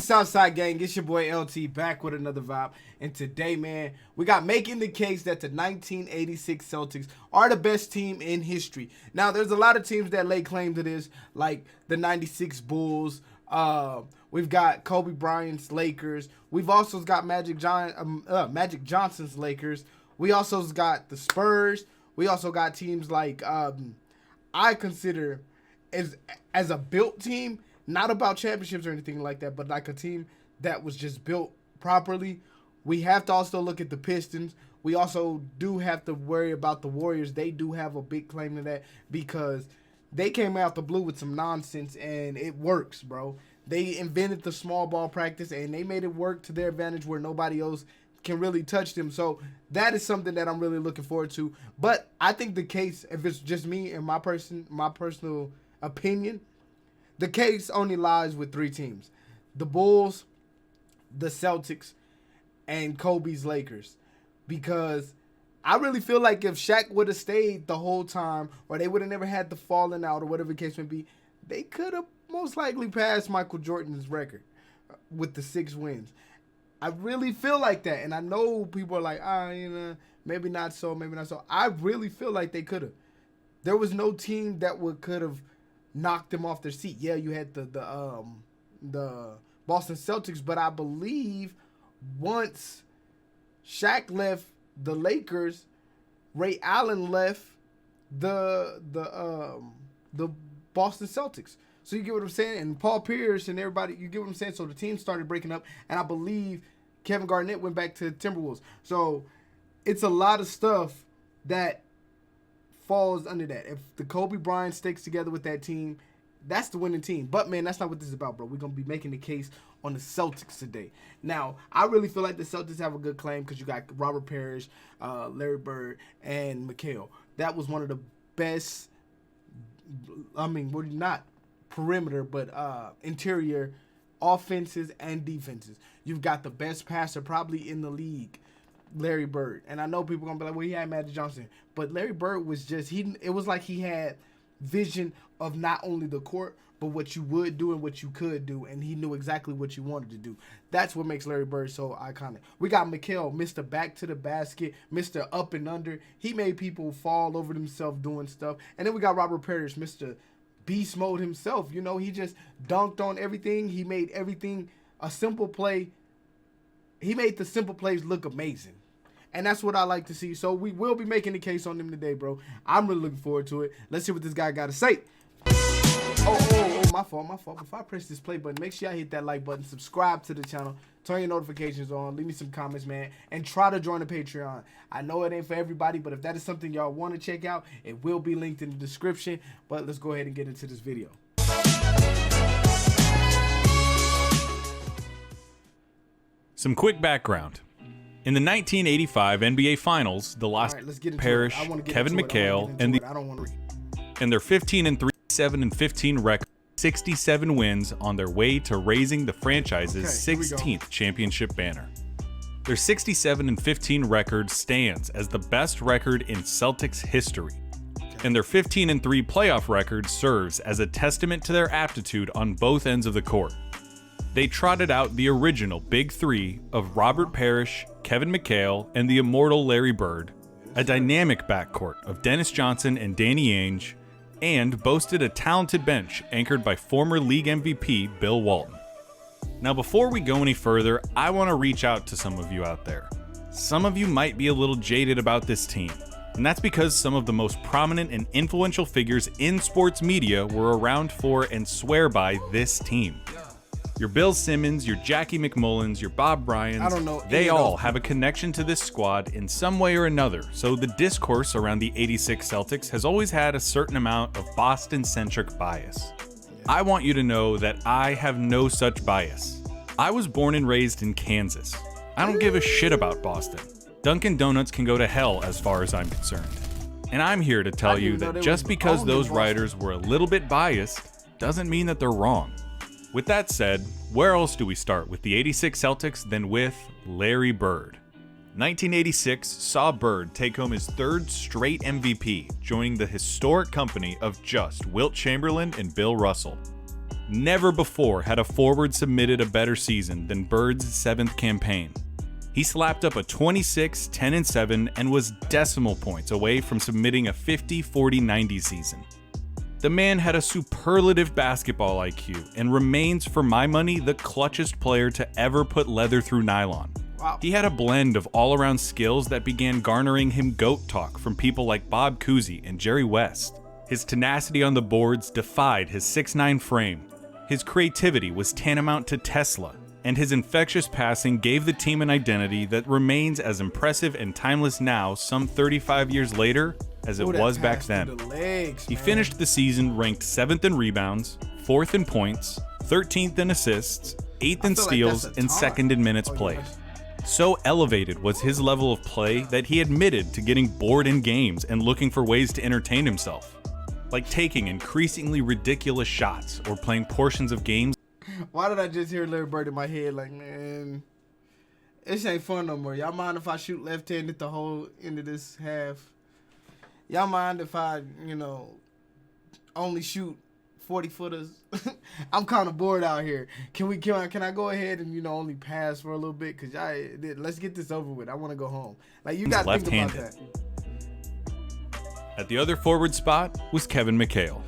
Southside Gang? It's your boy LT back with another vibe. And today, man, we got making the case that the 1986 Celtics are the best team in history. Now, there's a lot of teams that lay claim to this, like the 96 Bulls. We've got Kobe Bryant's Lakers. We've also got Magic Johnson's Lakers. We also got the Spurs. We also got teams like I consider as a built team, not about championships or anything like that, but like a team that was just built properly. We have to also look at the Pistons. We also do have to worry about the Warriors. They do have a big claim to that because they came out the blue with some nonsense, and it works, bro. They invented the small ball practice, and they made it work to their advantage where nobody else can really touch them. So that is something that I'm really looking forward to. But I think the case, if it's just me and my personal opinion, the case only lies with three teams: the Bulls, the Celtics, and Kobe's Lakers. Because I really feel like if Shaq would have stayed the whole time, or they would have never had the falling out, or whatever the case may be, they could have most likely passed Michael Jordan's record with the 6 wins. I really feel like that. And I know people are like, maybe not so, maybe not so. I really feel like they could have. There was no team that could have knocked them off their seat. Yeah, you had the Boston Celtics, but I believe once Shaq left the Lakers, Ray Allen left the Boston Celtics. So you get what I'm saying? And Paul Pierce and everybody, you get what I'm saying? So the team started breaking up, and I believe Kevin Garnett went back to the Timberwolves. So it's a lot of stuff that falls under that. If the Kobe Bryant sticks together with that team, that's the winning team. But, man, that's not what this is about, bro. We're going to be making the case on the Celtics today. Now, I really feel like the Celtics have a good claim because you got Robert Parish, Larry Bird, and Mchale. That was one of the best, not perimeter, but interior offenses and defenses. You've got the best passer probably in the league, Larry Bird. And I know people are going to be like, well, he had Magic Johnson. But Larry Bird was just, it was like he had vision of not only the court, but what you would do and what you could do. And he knew exactly what you wanted to do. That's what makes Larry Bird so iconic. We got Mchale, Mr. Back to the Basket, Mr. Up and Under. He made people fall over themselves doing stuff. And then we got Robert Parish, Mr. Beast Mode himself. You know, he just dunked on everything. He made everything a simple play. He made the simple plays look amazing. And that's what I like to see. So we will be making the case on them today, bro. I'm really looking forward to it. Let's see what this guy got to say. My fault. Before I press this play button, make sure y'all hit that like button, subscribe to the channel, turn your notifications on, leave me some comments, man, and try to join the Patreon. I know it ain't for everybody, but if that is something y'all want to check out, it will be linked in the description. But let's go ahead and get into this video. Some quick background. In the 1985 NBA Finals, the Los Parish, Kevin Mchale, and their 15-3, 7-15 record, 67 wins on their way to raising the franchise's 16th championship banner. Their 67-15 record stands as the best record in Celtics history, and their 15-3 playoff record serves as a testament to their aptitude on both ends of the court. They trotted out the original Big Three of Robert Parish, Kevin Mchale, and the immortal Larry Bird, a dynamic backcourt of Dennis Johnson and Danny Ainge, and boasted a talented bench anchored by former league MVP Bill Walton. Now, before we go any further, I want to reach out to some of you out there. Some of you might be a little jaded about this team, and that's because some of the most prominent and influential figures in sports media were around for and swear by this team. Your Bill Simmons, your Jackie McMullins, your Bob Bryans, they all have a connection to this squad in some way or another, so the discourse around the 86 Celtics has always had a certain amount of Boston-centric bias. I want you to know that I have no such bias. I was born and raised in Kansas. I don't give a shit about Boston. Dunkin' Donuts can go to hell as far as I'm concerned. And I'm here to tell you that just because those writers were a little bit biased doesn't mean that they're wrong. With that said, where else do we start with the 86 Celtics than with Larry Bird? 1986 saw Bird take home his third straight MVP, joining the historic company of just Wilt Chamberlain and Bill Russell. Never before had a forward submitted a better season than Bird's 7th campaign. He slapped up a 26, 10-7 and was decimal points away from submitting a 50, 40, 90 season. The man had a superlative basketball IQ and remains, for my money, the clutchest player to ever put leather through nylon. Wow. He had a blend of all-around skills that began garnering him GOAT talk from people like Bob Cousy and Jerry West. His tenacity on the boards defied his 6'9" frame. His creativity was tantamount to Tesla, and his infectious passing gave the team an identity that remains as impressive and timeless now, some 35 years later, as it was back then. He finished the season ranked 7th in rebounds, 4th in points, 13th in assists, 8th in steals, and 2nd in minutes played. So elevated was his level of play that he admitted to getting bored in games and looking for ways to entertain himself, like taking increasingly ridiculous shots or playing portions of games. Why did I just hear Larry Bird in my head like, man, this ain't fun no more. Y'all mind if I shoot left-handed the whole end of this half? Y'all mind if I, only shoot 40-footers? I'm kind of bored out here. Can I go ahead and, only pass for a little bit? Because let's get this over with. I want to go home. Like, you got to think about that. At the other forward spot was Kevin Mchale.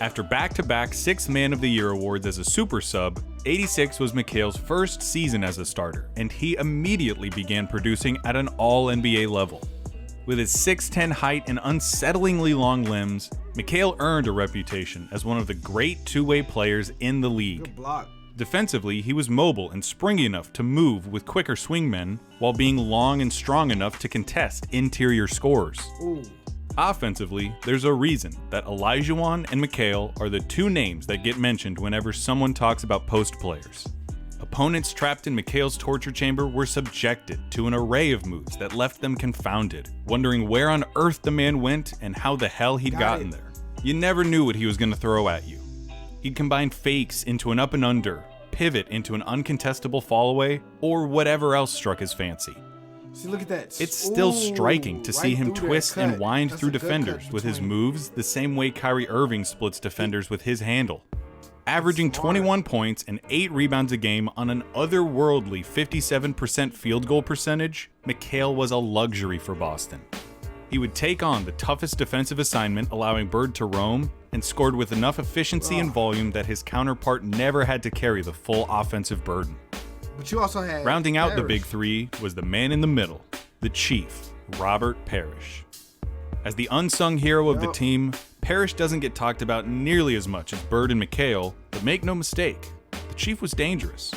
After back-to-back 6th Man of the Year awards as a super sub, 86 was Mchale's first season as a starter, and he immediately began producing at an all-NBA level. With his 6'10" height and unsettlingly long limbs, Mchale earned a reputation as one of the great two-way players in the league. Good block. Defensively, he was mobile and springy enough to move with quicker swingmen, while being long and strong enough to contest interior scorers. Ooh. Offensively, there's a reason that Olajuwon and Mchale are the two names that get mentioned whenever someone talks about post players. Opponents trapped in Mchale's torture chamber were subjected to an array of moves that left them confounded, wondering where on earth the man went and how the hell he'd gotten there. You never knew what he was going to throw at you. He'd combine fakes into an up and under, pivot into an uncontestable fallaway, or whatever else struck his fancy. See, look at that. It's still striking to see him twist and wind through defenders with his moves the same way Kyrie Irving splits defenders with his handle. Averaging 21 points and 8 rebounds a game on an otherworldly 57% field goal percentage, Mchale was a luxury for Boston. He would take on the toughest defensive assignment, allowing Bird to roam, and scored with enough efficiency and volume that his counterpart never had to carry the full offensive burden. But you also had rounding out Parish. The big three was the man in the middle, the chief, Robert Parish. As the unsung hero of the team, Parish doesn't get talked about nearly as much as Bird and Mchale, but make no mistake, the chief was dangerous.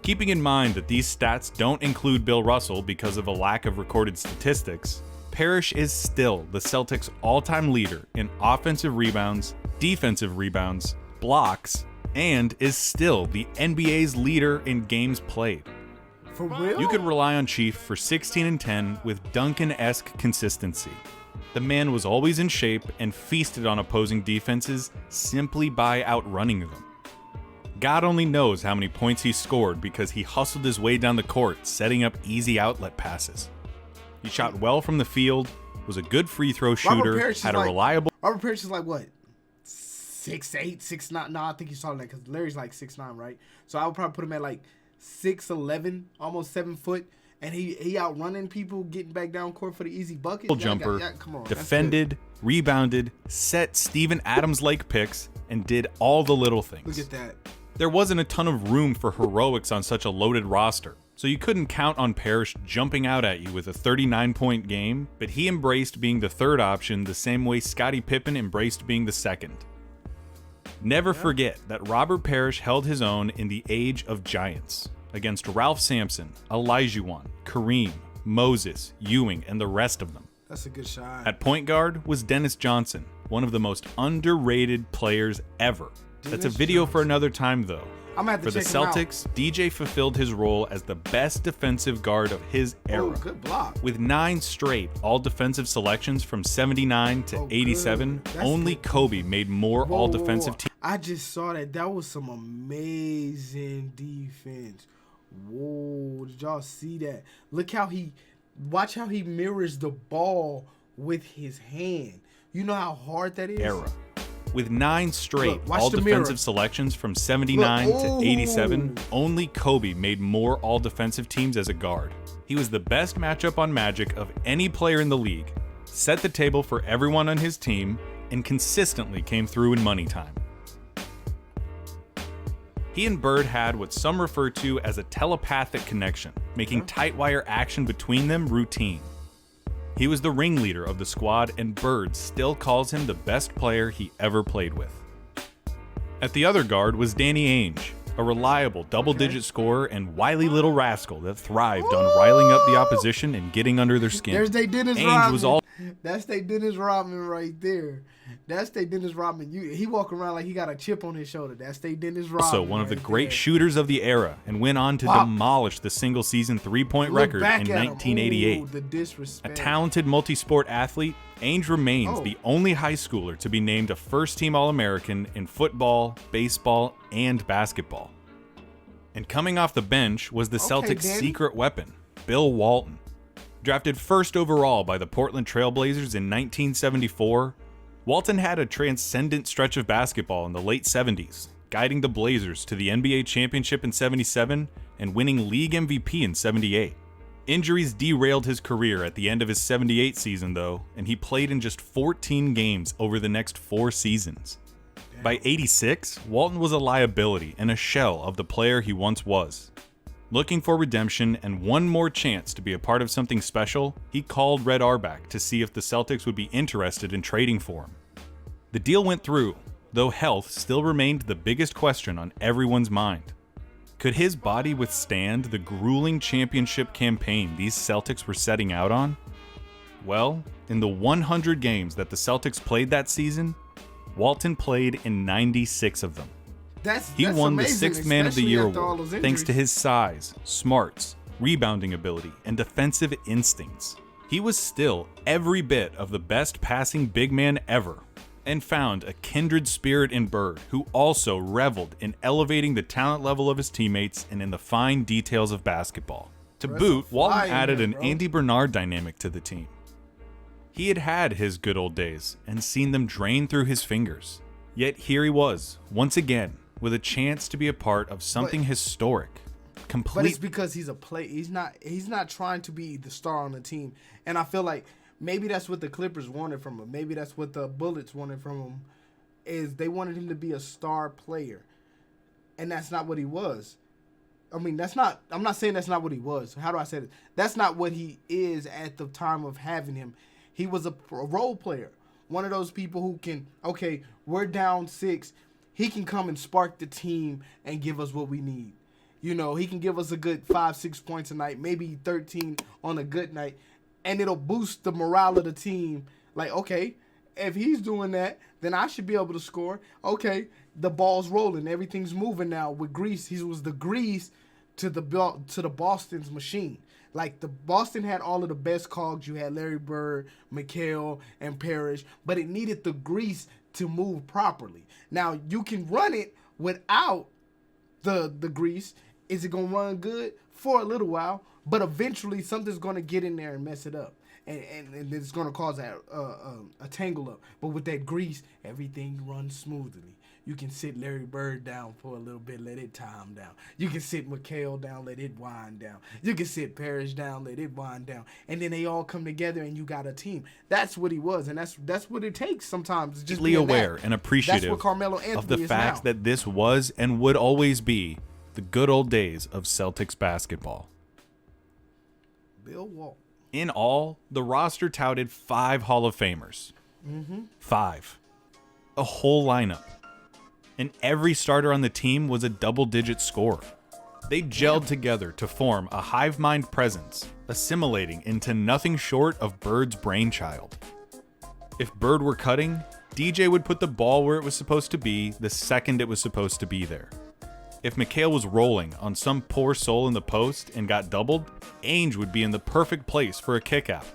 Keeping in mind that these stats don't include Bill Russell because of a lack of recorded statistics, Parish is still the Celtics' all-time leader in offensive rebounds, defensive rebounds, blocks, and is still the NBA's leader in games played. For real? You could rely on Chief for 16 and 10 with Duncan-esque consistency. The man was always in shape and feasted on opposing defenses simply by outrunning them. God only knows how many points he scored because he hustled his way down the court, setting up easy outlet passes. He shot well from the field, was a good free throw shooter, had a reliable... Robert Parish is like what? 6'8", 6'9". No, I think he's taller than that because Larry's like 6'9", right? So I would probably put him at like 6'11", almost 7 foot, and he outrunning people, getting back down court for the easy bucket. Jumper, come on, defended, rebounded, set Steven Adams-like picks, and did all the little things. Look at that. There wasn't a ton of room for heroics on such a loaded roster, so you couldn't count on Parish jumping out at you with a 39-point game, but he embraced being the third option the same way Scottie Pippen embraced being the second. Never forget that Robert Parish held his own in the age of giants against Ralph Sampson, Olajuwon, Kareem, Moses, Ewing, and the rest of them. That's a good shot. At point guard was Dennis Johnson, one of the most underrated players ever. That's a video for another time, though. For the Celtics, DJ fulfilled his role as the best defensive guard of his era. Good block. With 9 straight all-defensive selections from 79 to 87, only Kobe made more all-defensive teams. I just saw that. That was some amazing defense. Whoa, did y'all see that? Watch how he mirrors the ball with his hand. You know how hard that is? With 9 straight all-defensive selections from 79 to 87, only Kobe made more all-defensive teams as a guard. He was the best matchup on Magic of any player in the league, set the table for everyone on his team, and consistently came through in money time. He and Bird had what some refer to as a telepathic connection, making tight-wire action between them routine. He was the ringleader of the squad, and Bird still calls him the best player he ever played with. At the other guard was Danny Ainge, a reliable double-digit scorer and wily little rascal that thrived on riling up the opposition and getting under their skin. There's they Dennis Rodman. That's they Dennis Rodman right there. That's they Dennis Rodman. He walk around like he got a chip on his shoulder. That's they Dennis Rodman. Also one of the great shooters of the era, and went on to demolish the single-season three-point record in 1988. The disrespect. A talented multi-sport athlete, Ainge remains the only high schooler to be named a first-team All-American in football, baseball, and basketball. And coming off the bench was the Celtics' secret weapon, Bill Walton. Drafted first overall by the Portland Trailblazers in 1974, Walton had a transcendent stretch of basketball in the late 70s, guiding the Blazers to the NBA championship in 77 and winning league MVP in 78. Injuries derailed his career at the end of his 78 season though, and he played in just 14 games over the next 4 seasons. By 86, Walton was a liability and a shell of the player he once was. Looking for redemption and one more chance to be a part of something special, he called Red Auerbach to see if the Celtics would be interested in trading for him. The deal went through, though health still remained the biggest question on everyone's mind. Could his body withstand the grueling championship campaign these Celtics were setting out on? Well, in the 100 games that the Celtics played that season, Walton played in 96 of them. He won the 6th Man of the Year award thanks to his size, smarts, rebounding ability, and defensive instincts. He was still every bit of the best passing big man ever, and found a kindred spirit in Bird, who also reveled in elevating the talent level of his teammates and in the fine details of basketball. To boot, Walton added an Andy Bernard dynamic to the team. He had had his good old days and seen them drain through his fingers. Yet here he was, once again, with a chance to be a part of something historic. But it's because he's a play. He's not trying to be the star on the team. And I feel like maybe that's what the Clippers wanted from him. Maybe that's what the Bullets wanted from him. Is they wanted him to be a star player. And that's not what he was. I mean, I'm not saying that's not what he was. How do I say this? That's not what he is at the time of having him. He was a role player. One of those people who can, okay, we're down 6. He can come and spark the team and give us what we need. You know, he can give us a good 5-6 points a night, maybe 13 on a good night, and it'll boost the morale of the team. Like, okay, if he's doing that, then I should be able to score. Okay, the ball's rolling, everything's moving now with grease. He was the grease to the Boston's machine. Like, the Boston had all of the best cogs. You had Larry Bird, Mchale, and Parish, but it needed the grease to move properly. Now, you can run it without the grease. Is it going to run good? For a little while, but eventually something's going to get in there and mess it up. And it's going to cause a tangle up. But with that grease, everything runs smoothly. You can sit Larry Bird down for a little bit, let it time down. You can sit Mchale down, let it wind down. You can sit Parish down, let it wind down. And then they all come together and you got a team. That's what he was, and that's what it takes sometimes. Just be aware and appreciative of the fact that this was and would always be the good old days of Celtics basketball. Bill Walton. In all, the roster touted 5 Hall of Famers. 5. A whole lineup. And every starter on the team was a double-digit scorer. They gelled together to form a hive mind presence, assimilating into nothing short of Bird's brainchild. If Bird were cutting, DJ would put the ball where it was supposed to be the second it was supposed to be there. If Mchale was rolling on some poor soul in the post and got doubled, Ainge would be in the perfect place for a kick-out.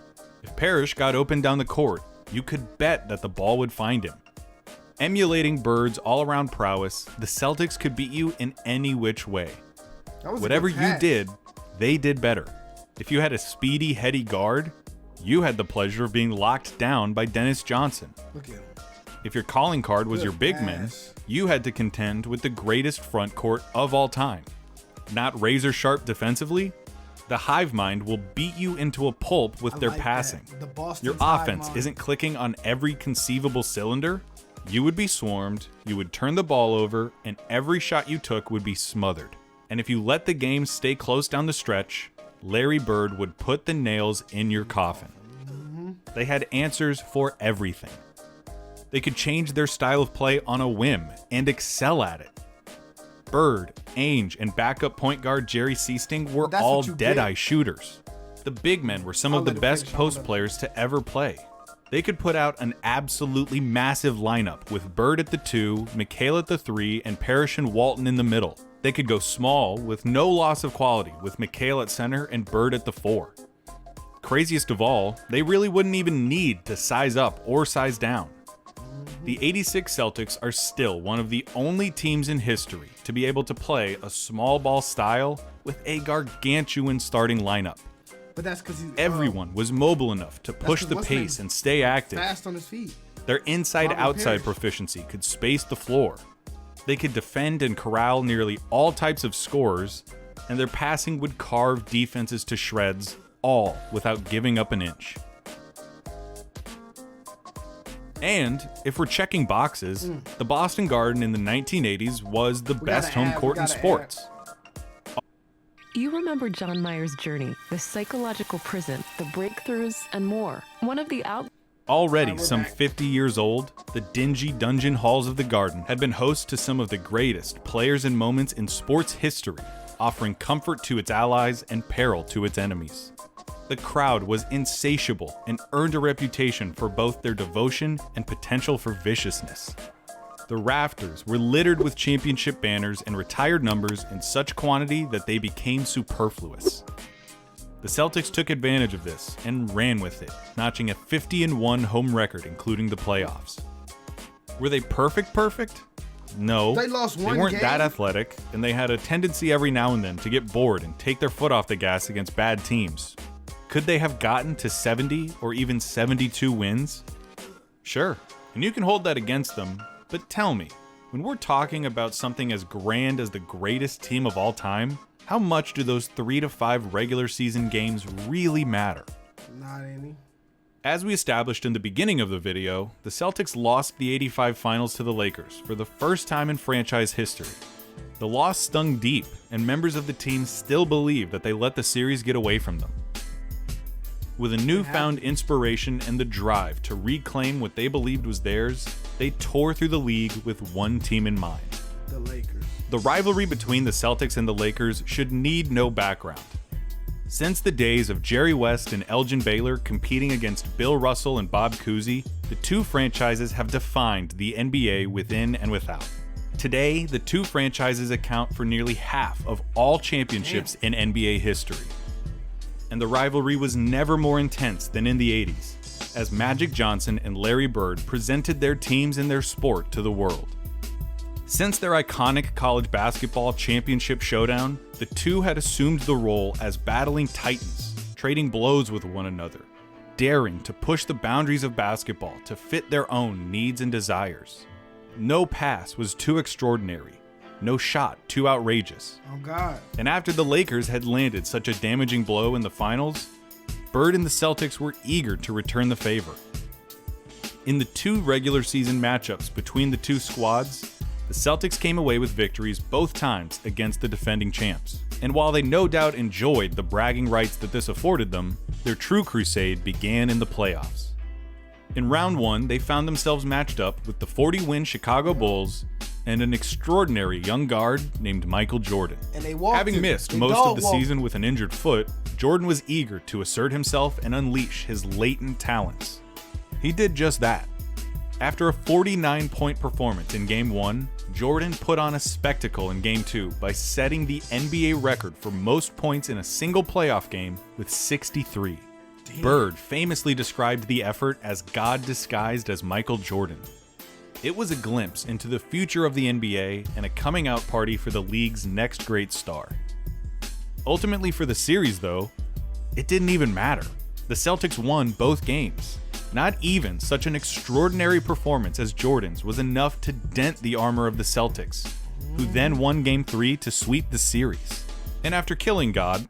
If Parish got open down the court, you could bet that the ball would find him. Emulating Bird's all-around prowess, the Celtics could beat you in any which way. Whatever you did, they did better. If you had a speedy, heady guard, you had the pleasure of being locked down by Dennis Johnson. Look at him. If your calling card was your big men, you had to contend with the greatest front court of all time. Not razor sharp defensively, the hive mind will beat you into a pulp with their passing. Your offense isn't clicking on every conceivable cylinder. You would be swarmed, you would turn the ball over, and every shot you took would be smothered. And if you let the game stay close down the stretch, Larry Bird would put the nails in your coffin. They had answers for everything. They could change their style of play on a whim and excel at it. Bird, Ainge, and backup point guard Jerry Seasting were all dead-eye shooters. The big men were some of the best post players to ever play. They could put out an absolutely massive lineup with Bird at the 2, Mchale at the 3, and Parish and Walton in the middle. They could go small with no loss of quality with Mchale at center and Bird at the 4. Craziest of all, they really wouldn't even need to size up or size down. The '86 Celtics are still one of the only teams in history to be able to play a small ball style with a gargantuan starting lineup. But that's because everyone was mobile enough to push the pace and stay active. Fast on his feet. Their inside-outside proficiency could space the floor. They could defend and corral nearly all types of scorers, and their passing would carve defenses to shreds, all without giving up an inch. And, if we're checking boxes, the Boston Garden in the 1980s was the best home court in sports. You remember John Mayer's journey, the psychological prison, the breakthroughs, and more. One of the Already some 50 years old, the dingy dungeon halls of the Garden had been host to some of the greatest players and moments in sports history, offering comfort to its allies and peril to its enemies. The crowd was insatiable and earned a reputation for both their devotion and potential for viciousness. The rafters were littered with championship banners and retired numbers in such quantity that they became superfluous. The Celtics took advantage of this and ran with it, notching a 50-1 home record including the playoffs. Were they perfect? No, they weren't game. That athletic, and they had a tendency every now and then to get bored and take their foot off the gas against bad teams. Could they have gotten to 70 or even 72 wins? Sure, and you can hold that against them, but tell me, when we're talking about something as grand as the greatest team of all time, how much do those 3 to 5 regular season games really matter? Not any. As we established in the beginning of the video, the Celtics lost the '85 finals to the Lakers for the first time in franchise history. The loss stung deep, and members of the team still believe that they let the series get away from them. With a newfound inspiration and the drive to reclaim what they believed was theirs, they tore through the league with one team in mind. The Lakers. The rivalry between the Celtics and the Lakers should need no background. Since the days of Jerry West and Elgin Baylor competing against Bill Russell and Bob Cousy, the two franchises have defined the NBA within and without. Today, the two franchises account for nearly half of all championships in NBA history. And the rivalry was never more intense than in the 80s, as Magic Johnson and Larry Bird presented their teams and their sport to the world. Since their iconic college basketball championship showdown, the two had assumed the role as battling titans, trading blows with one another, daring to push the boundaries of basketball to fit their own needs and desires. No pass was too extraordinary, no shot too outrageous. Oh God. And after the Lakers had landed such a damaging blow in the finals, Bird and the Celtics were eager to return the favor. In the two regular season matchups between the two squads, the Celtics came away with victories both times against the defending champs. And while they no doubt enjoyed the bragging rights that this afforded them, their true crusade began in the playoffs. In round one, they found themselves matched up with the 40-win Chicago Bulls and an extraordinary young guard named Michael Jordan. And having missed most of the season with an injured foot, Jordan was eager to assert himself and unleash his latent talents. He did just that. After a 49-point performance in Game 1, Jordan put on a spectacle in Game 2 by setting the NBA record for most points in a single playoff game with 63. Damn. Bird famously described the effort as God disguised as Michael Jordan. It was a glimpse into the future of the NBA and a coming out party for the league's next great star. Ultimately for the series though, it didn't even matter. The Celtics won both games. Not even such an extraordinary performance as Jordan's was enough to dent the armor of the Celtics, who then won Game 3 to sweep the series. And after killing God,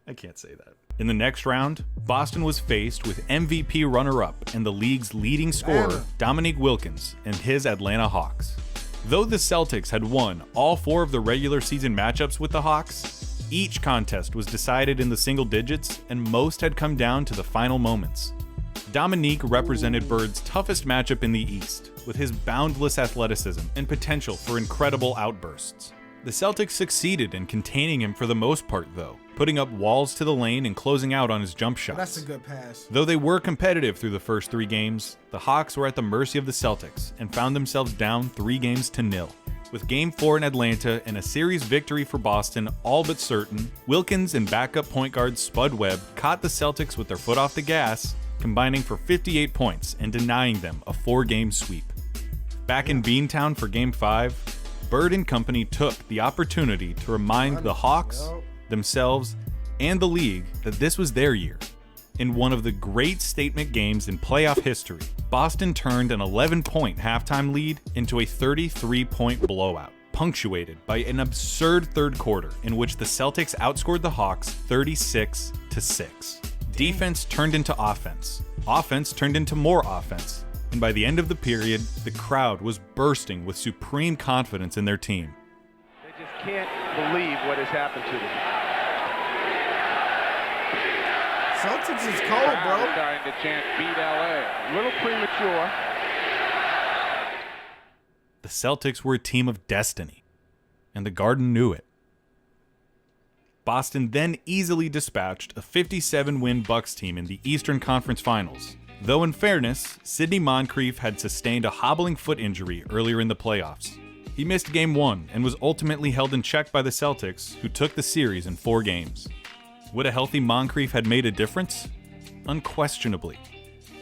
I can't say that. In the next round, Boston was faced with MVP runner-up and the league's leading scorer, Dominique Wilkins, and his Atlanta Hawks. Though the Celtics had won all 4 of the regular season matchups with the Hawks, each contest was decided in the single digits and most had come down to the final moments. Dominique represented Bird's toughest matchup in the East, with his boundless athleticism and potential for incredible outbursts. The Celtics succeeded in containing him for the most part though, putting up walls to the lane and closing out on his jump shots. That's a good pass. Though they were competitive through the first 3 games, the Hawks were at the mercy of the Celtics and found themselves down 3-0. With Game 4 in Atlanta and a series victory for Boston all but certain, Wilkins and backup point guard Spud Webb caught the Celtics with their foot off the gas, combining for 58 points and denying them a 4-game sweep. Back in Beantown for Game 5, Bird and company took the opportunity to remind the Hawks, themselves, and the league that this was their year. In one of the great statement games in playoff history, Boston turned an 11-point halftime lead into a 33-point blowout, punctuated by an absurd third quarter in which the Celtics outscored the Hawks 36-6. Defense turned into offense. Offense turned into more offense. And by the end of the period, the crowd was bursting with supreme confidence in their team. They just can't believe what has happened to them. Celtics is cold, bro. Starting to chant beat LA. A little premature. The Celtics were a team of destiny, and the Garden knew it. Boston then easily dispatched a 57-win Bucks team in the Eastern Conference Finals. Though in fairness, Sidney Moncrief had sustained a hobbling foot injury earlier in the playoffs. He missed Game 1 and was ultimately held in check by the Celtics, who took the series in 4 games. Would a healthy Moncrief have made a difference? Unquestionably.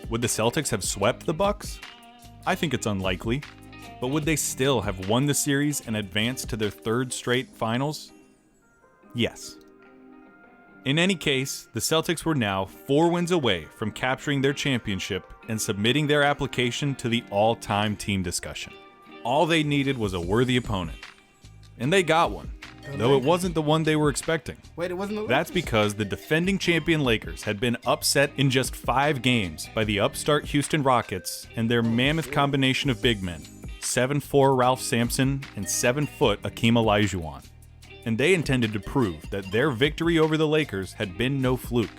Would the Celtics have swept the Bucks? I think it's unlikely. But would they still have won the series and advanced to their 3rd straight finals? Yes. In any case, the Celtics were now 4 wins away from capturing their championship and submitting their application to the all-time team discussion. All they needed was a worthy opponent. And they got one, though it wasn't the one they were expecting. Wait, it wasn't the Lakers? That's because the defending champion Lakers had been upset in just 5 games by the upstart Houston Rockets and their mammoth combination of big men, 7'4" Ralph Sampson and 7-foot Akeem Olajuwon. And they intended to prove that their victory over the Lakers had been no fluke.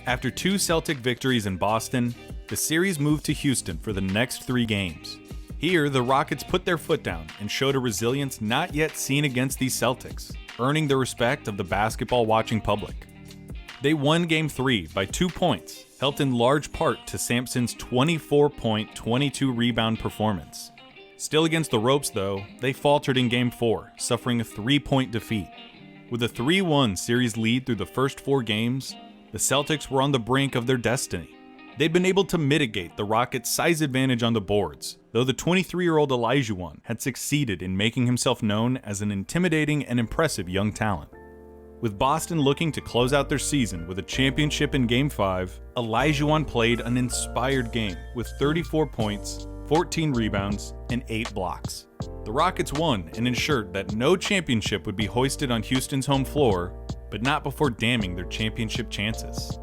After 2 Celtic victories in Boston, the series moved to Houston for the next 3 games. Here, the Rockets put their foot down and showed a resilience not yet seen against these Celtics, earning the respect of the basketball-watching public. They won Game 3 by 2 points, helped in large part to Sampson's 24-point, 22-rebound performance. Still against the ropes, though, they faltered in Game 4, suffering a 3-point defeat. With a 3-1 series lead through the first 4 games, the Celtics were on the brink of their destiny. They'd been able to mitigate the Rockets' size advantage on the boards, though the 23-year-old Olajuwon had succeeded in making himself known as an intimidating and impressive young talent. With Boston looking to close out their season with a championship in Game 5, Olajuwon played an inspired game with 34 points, 14 rebounds, and 8 blocks. The Rockets won and ensured that no championship would be hoisted on Houston's home floor, but not before damning their championship chances.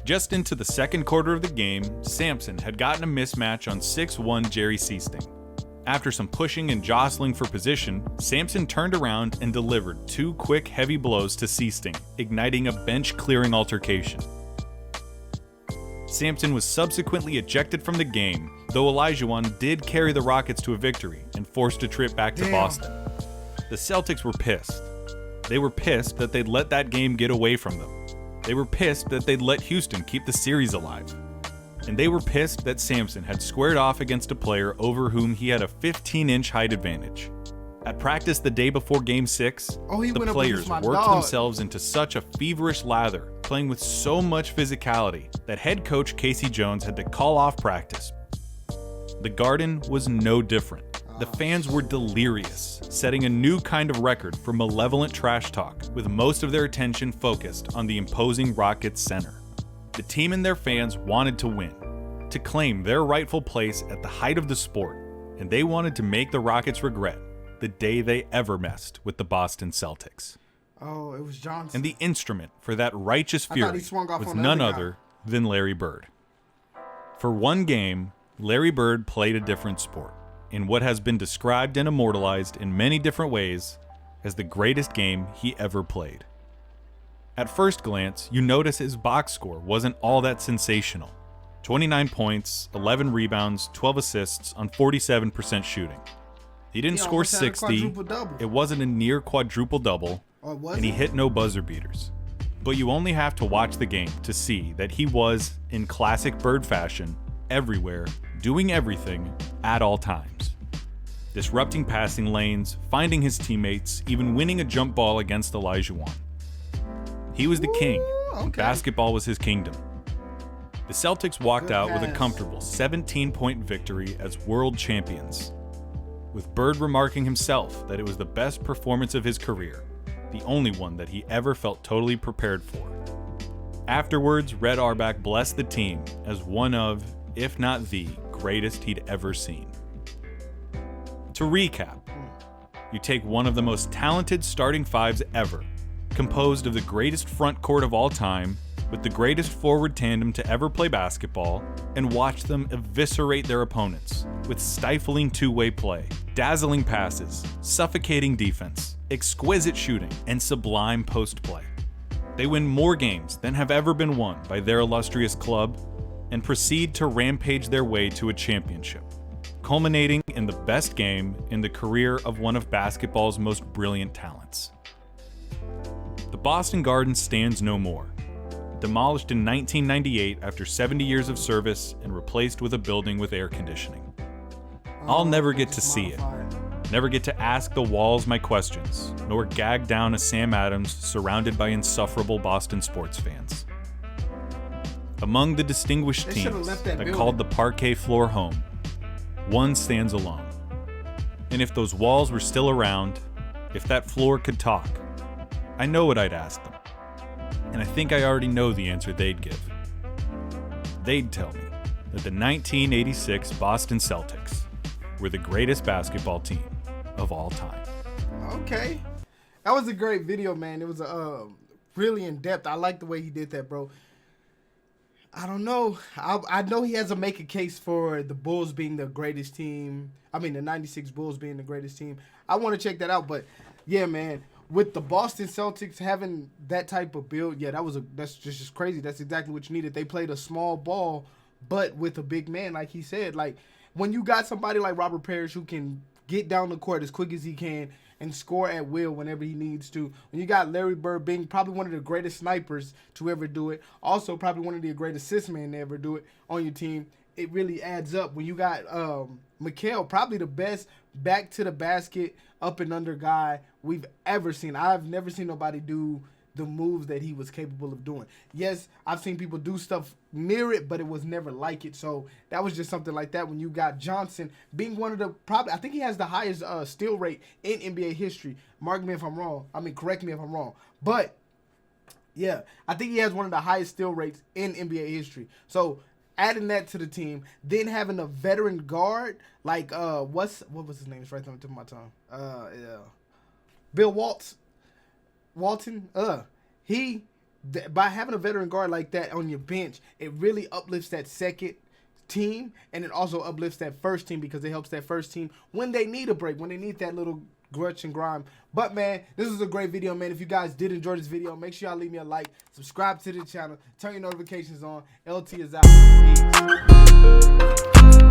Just into the second quarter of the game, Sampson had gotten a mismatch on 6'1" Jerry Seasting. After some pushing and jostling for position, Sampson turned around and delivered 2 quick, heavy blows to Seasting, igniting a bench-clearing altercation. Sampson was subsequently ejected from the game, though Olajuwon did carry the Rockets to a victory and forced a trip back to Boston. The Celtics were pissed. They were pissed that they'd let that game get away from them. They were pissed that they'd let Houston keep the series alive. And they were pissed that Sampson had squared off against a player over whom he had a 15-inch height advantage. At practice the day before Game 6, the players worked themselves into such a feverish lather, playing with so much physicality, that head coach Casey Jones had to call off practice. The Garden was no different. The fans were delirious, setting a new kind of record for malevolent trash talk, with most of their attention focused on the imposing Rockets center. The team and their fans wanted to win, to claim their rightful place at the height of the sport, and they wanted to make the Rockets regret the day they ever messed with the Boston Celtics. Oh, it was Johnson. And the instrument for that righteous fury was none other than Larry Bird. For one game, Larry Bird played a different sport in what has been described and immortalized in many different ways as the greatest game he ever played. At first glance, you notice his box score wasn't all that sensational. 29 points, 11 rebounds, 12 assists on 47% shooting. He didn't score 60, it wasn't a near quadruple-double, and he hit no buzzer beaters. But you only have to watch the game to see that he was, in classic Bird fashion, everywhere, doing everything, at all times. Disrupting passing lanes, finding his teammates, even winning a jump ball against Olajuwon. He was the king, and basketball was his kingdom. The Celtics walked out with a comfortable 17-point victory as world champions, with Bird remarking himself that it was the best performance of his career, the only one that he ever felt totally prepared for. Afterwards, Red Auerbach blessed the team as one of, if not the, greatest he'd ever seen. To recap, you take one of the most talented starting fives ever, composed of the greatest front court of all time, with the greatest forward tandem to ever play basketball, and watch them eviscerate their opponents with stifling two-way play, dazzling passes, suffocating defense, exquisite shooting, and sublime post-play. They win more games than have ever been won by their illustrious club, and proceed to rampage their way to a championship, culminating in the best game in the career of one of basketball's most brilliant talents. The Boston Garden stands no more. Demolished in 1998 after 70 years of service and replaced with a building with air conditioning. I'll never get to see it, never get to ask the walls my questions, nor gag down a Sam Adams surrounded by insufferable Boston sports fans. Among the distinguished teams that called the parquet floor home, one stands alone. And if those walls were still around, if that floor could talk, I know what I'd ask them. And I think I already know the answer they'd give. They'd tell me that the 1986 Boston Celtics were the greatest basketball team of all time. Okay. That was a great video, man. It was really in depth. I like the way he did that, bro. I don't know. I know he has to make a case for the Bulls being the greatest team. I mean, the 96 Bulls being the greatest team. I want to check that out. But, yeah, man. With the Boston Celtics having that type of build, yeah, that's just crazy. That's exactly what you needed. They played a small ball, but with a big man, like he said. Like, when you got somebody like Robert Parish who can get down the court as quick as he can and score at will whenever he needs to. When you got Larry Bird being probably one of the greatest snipers to ever do it, also probably one of the greatest assist men to ever do it on your team, it really adds up. When you got Mchale, probably the best back to the basket, up and under guy we've ever seen. I've never seen nobody do the moves that he was capable of doing. Yes, I've seen people do stuff near it, but it was never like it. So that was just something like that. When you got Johnson being one of the I think he has the highest steal rate in NBA history. Mark me if I'm wrong. I mean, correct me if I'm wrong. But yeah, I think he has one of the highest steal rates in NBA history. So adding that to the team, then having a veteran guard like what was his name? It's right on the tip of my tongue. Bill Walton. By having a veteran guard like that on your bench, it really uplifts that second team, and it also uplifts that first team because it helps that first team when they need a break, when they need that little grudge and grime. But man, this was a great video, man. If you guys did enjoy this video, make sure y'all leave me a like, subscribe to the channel, turn your notifications on. LT is out. Peace.